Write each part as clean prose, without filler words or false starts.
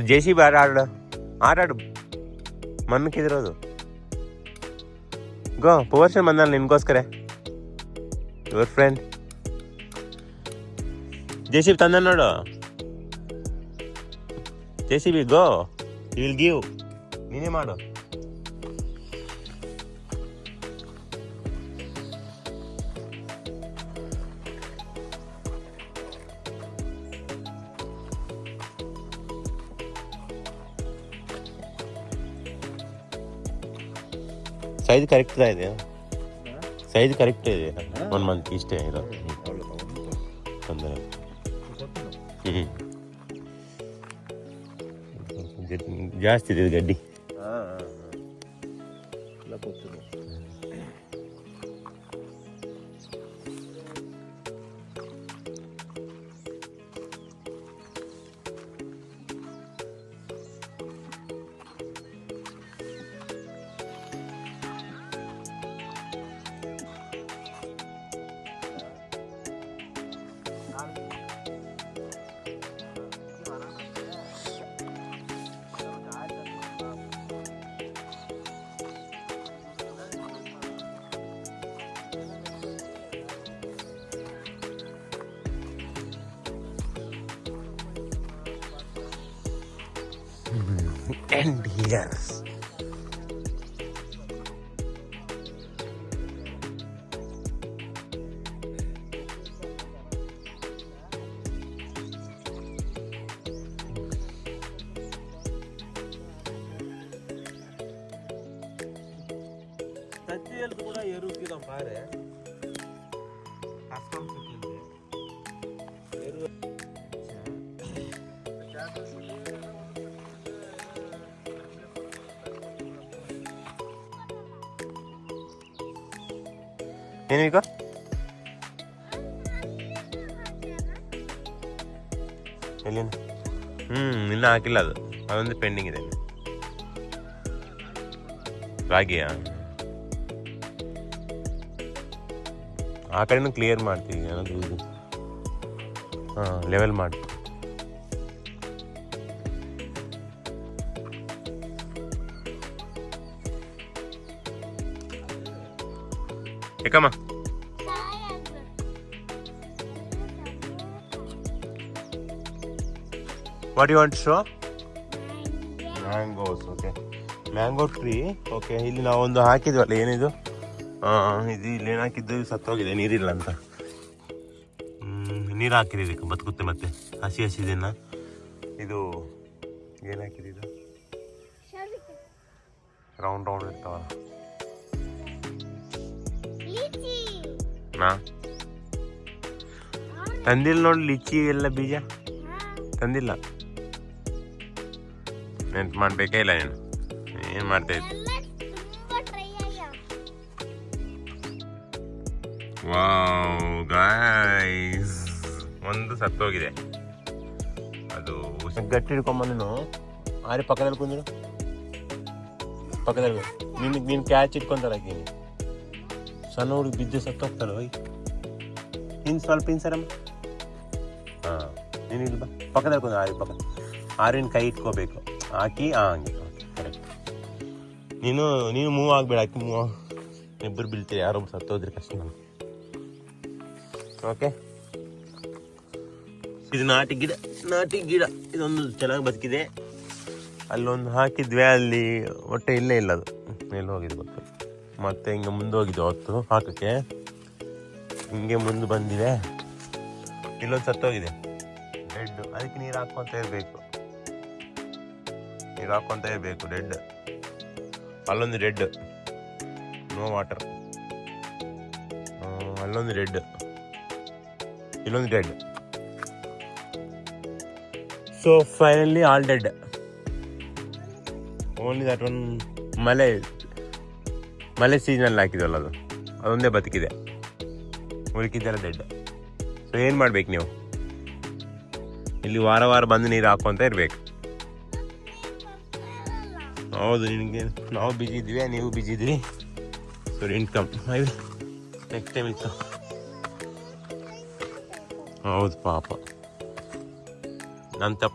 ಅದು JCB ಆಟಾಡು ಮಣ್ಣಕ್ಕಿದಿರೋದು. ಗೋ portion ಬಂದಲ್ಲ ನಿನ್ಗೋಸ್ಕರ, your friend JCB ತಂದ ನೋಡು. JCB go, you will give. ನೀನೇ ಮಾಡು. ಸೈಜ್ ಕರೆಕ್ಟ್ ಇದೆ, ಸೈಜ್ ಕರೆಕ್ಟ್ ಇದೆ. 1 ಮಂತ್ ಇಷ್ಟೇ ಇರೋದು. ತೊಂದರೆ ಜಾಸ್ತಿ ಇದೆ ಗಡ್ಡಿ. And yes, ತಜ್ಜಿಯಲ್ಲಿ ಕೂಡ ಎರುಗಿದ ಪಾರೆ ಏನೀಗ ಎಲ್ಲಿನ ಇನ್ನೂ ಹಾಕಿಲ್ಲ, ಅದೊಂದು ಪೆಂಡಿಂಗ್ ಇದೆ. ರಾಗಿಯಾ? ಆ ಕಡೆನೂ ಕ್ಲಿಯರ್ ಮಾಡ್ತೀವಿ, ಏನಾದರೂ ಇದು ಲೆವೆಲ್ ಮಾಡಿ. ಏಕಮ್ಮ what you want show? Mangoes. Okay, mango tree. Okay, ಇಲ್ಲಿ ನಾವೊಂದು ಹಾಕಿದ್ವಲ್ಲ, ಏನಿದು ಇದು ಇಲ್ಲಿ ಏನು ಹಾಕಿದ್ದು ಸತ್ತೋಗಿದೆ, ನೀರಿಲ್ಲ ಅಂತ. ನೀರು ಹಾಕಿರಿ ಇದಕ್ಕೆ ಬದುಕುತ್ತೆ. ಮತ್ತೆ ಹಸಿ ಹಸಿದನ್ನ ಇದು ಏನು ಹಾಕಿದ್ದು, ರೌಂಡ್ ರೌಂಡ್ ಇರ್ತಾವಲ್ಲ. ನಾ ತಂದಿಲ್ಲ ನೋಡಿ, ಲಿಚ್ಚಿ ಎಲ್ಲ ಬೀಜ ತಂದಿಲ್ಲ. ನೆನ್ಪು ಮಾಡ್ಬೇಕೇ ಇಲ್ಲ ನೀನು, ಏನು ಮಾಡ್ತಾ ಇದ್ದೆ? ವಾವ್ ಗೈಸ್, ಒಂದು ಸತ್ತೋಗಿದೆ. ಅದು ಗಟ್ಟಿ ಹಿಡ್ಕೊಂಬಂದು ಆರಿ ಪಕ್ಕದಲ್ಲಿ ಕುಂದಿರು, ಪಕ್ಕದಲ್ಲಿ ನೀನು ಕ್ಯಾಚ್ ಇಟ್ಕೊಂತಾರ ಹಾಕೀನಿ. ಸಣ್ಣ ಹುಡುಗಿ ಬಿದ್ದು ಸತ್ತೋಗ್ತಾರ. ಹೋಯ್ ಇನ್ನು ಸ್ವಲ್ಪ ಇನ್ಸರಮ್ಮ. ಹಾಂ, ನೀನು ಇಲ್ಲಿ ಬಾ, ಪಕ್ಕದಲ್ಲಿ ಕುಂದ ಆರಿ ಪಕ್ಕ. ಆರಿನ ಕೈ ಇಟ್ಕೋಬೇಕು, ಹಾಕಿ ಹಂಗೆ. Okay, correct. ನೀನು ಮೂವ್ ಆಗಬೇಡ, ಹಾಕಿ ಇಬ್ಬರು ಬೀಳ್ತೀರಿ, ಯಾರೊಬ್ಬರು ಸತ್ತೋದ್ರಿ ಕಷ್ಟ ನಾನು. ಓಕೆ, ಇದು ನಾಟಿ ಗಿಡ ಇದೊಂದು ಚೆನ್ನಾಗಿ ಬದುಕಿದೆ. ಅಲ್ಲೊಂದು ಹಾಕಿದ್ವಿ, ಅಲ್ಲಿ ಹೊಟ್ಟೆ ಇಲ್ಲೇ ಇಲ್ಲ, ಅದು ಎಲ್ಲಿ ಹೋಗಿದ್ದು ಗೊತ್ತು. ಮತ್ತೆ ಹಿಂಗೆ ಮುಂದೆ ಹೋಗಿದ್ದು ಹೊತ್ತು ಹಾಕೋಕ್ಕೆ, ಹಿಂಗೆ ಮುಂದೆ ಬಂದಿದೆ. ಇಲ್ಲೊಂದು ಸತ್ತೋಗಿದೆ ಡೆಡ್. ಅದಕ್ಕೆ ನೀರು ಹಾಕ್ಕೊತ ಇರಬೇಕು, ಡೆಡ್. ಅಲ್ಲೊಂದು ಡೆಡ್, ನೋ ವಾಟರ್. ಅಲ್ಲೊಂದು ಡೆಡ್, ಇಲ್ಲೊಂದು dead. So finally all dead. Only that one ಮಳೆ ಸೀಸನಲ್ಲಿ ಹಾಕಿದ್ವಲ್ಲ, ಅದೊಂದೇ ಬದುಕಿದೆ, ಉಳಿಕಿದ್ದೆಲ್ಲ ಡೆಡ್. ಸೊ ಏನು ಮಾಡ್ಬೇಕು ನೀವು? ಇಲ್ಲಿ ವಾರ ಬಂದು ನೀರು ಹಾಕ್ಕೊಂತ ಇರಬೇಕು. ಹೌದು, ನಿನಗೆ ನಾವು ಬಿಜಿ ಇದ್ವಿ, ನೀವು ಬಿಜಿ ಇದ್ರಿ. ಸೊ ಇನ್ಕಮ್ ನೆಕ್ಸ್ಟ್ ಟೈಮ್ ಇತ್ತು. ಹೌದು ಪಾಪ,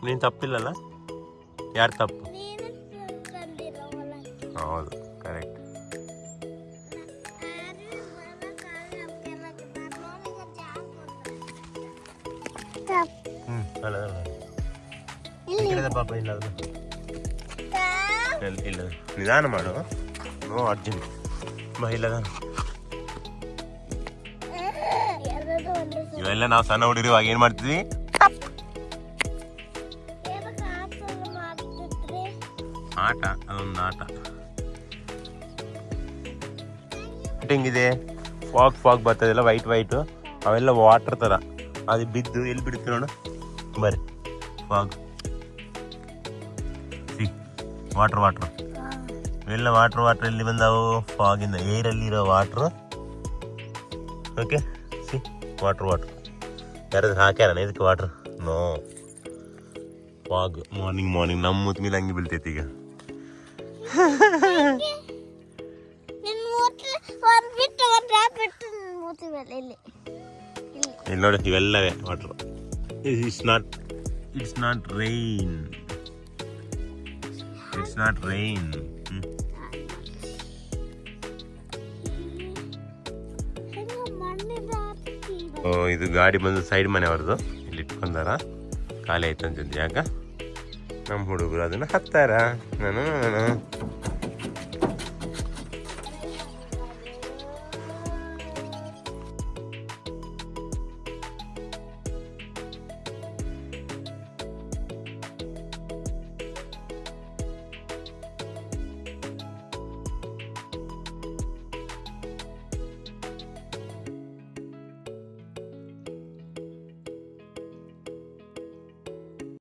ನೀನು ತಪ್ಪಿಲ್ಲಲ್ಲ. ಯಾರು ತಪ್ಪು? ನೀನು ತಂದಿರೋ ಹೊಲಕ್ಕೆ. ಹೌದು ಕರೆಕ್ಟ್. ಅಲ್ಲ ಪಾಪ ಇಲ್ಲ ಅದು ಇಲ್ಲ ನಿಧಾನ ಮಾಡು. ನೋ ಅರ್ಜೆಂಟ್ ಇಲ್ಲದ. ಇವೆಲ್ಲ ನಾವು ಸಣ್ಣ ಹುಡುಗಿರುವಾಗ ಏನ್ ಮಾಡ್ತಿದ್ವಿ? ಆಟ, ಅದೊಂದು ಆಟ. ಹೆಂಗಿದೆ ಫಾಗ್ ಬರ್ತದಲ್ಲ ವೈಟ್ ವೈಟು, ಅವೆಲ್ಲ ವಾಟರ್ ತರ. ಅದು ಬಿದ್ದು ಎಲ್ಲಿ ಬಿಡುತ್ತೆ ನೋಡು, ಬರ್ರಿ ಫಾಗ್. ಸಿ ವಾಟರ್ ಇವೆಲ್ಲ ವಾಟರ್ ಎಲ್ಲಿ ಬಂದಾವು? ಫಾಗಿಂದ, ಏರಲ್ಲಿರೋ ವಾಟ್ರು. ಓಕೆ ಸಿ ವಾಟರ್ ಯಾರಾದ್ರೂ ಹಾಕ್ಯಾರ ಇದಕ್ಕೆ ವಾಟ್ರ್? ನೋ. ಫಾಗ್ ಮಾರ್ನಿಂಗ್ ನಮ್ಮ ಮೂತ್ ಮೇಲೆ ಹಂಗೆ ಬೀಳ್ತೈತಿ ಈಗ. ಇಲ್ಲಿ ನೋಡಿ ಇವೆಲ್ಲವೇ ವಾಟರ್. It's not rain. ಓ, ಇದು ಗಾಡಿ ಬಂದು ಸೈಡ್ ಮನೆ ಅವ್ರದ್ದು, ಇಲ್ಲಿ ಇಟ್ಕೊಂಡಾರ. ಖಾಲಿ ಆಯ್ತು ಅಂತಂದು. ಯಾಕ ನಮ್ಮ ಹುಡುಗರು ಅದನ್ನ ಹತ್ತಾರ. ನಾನು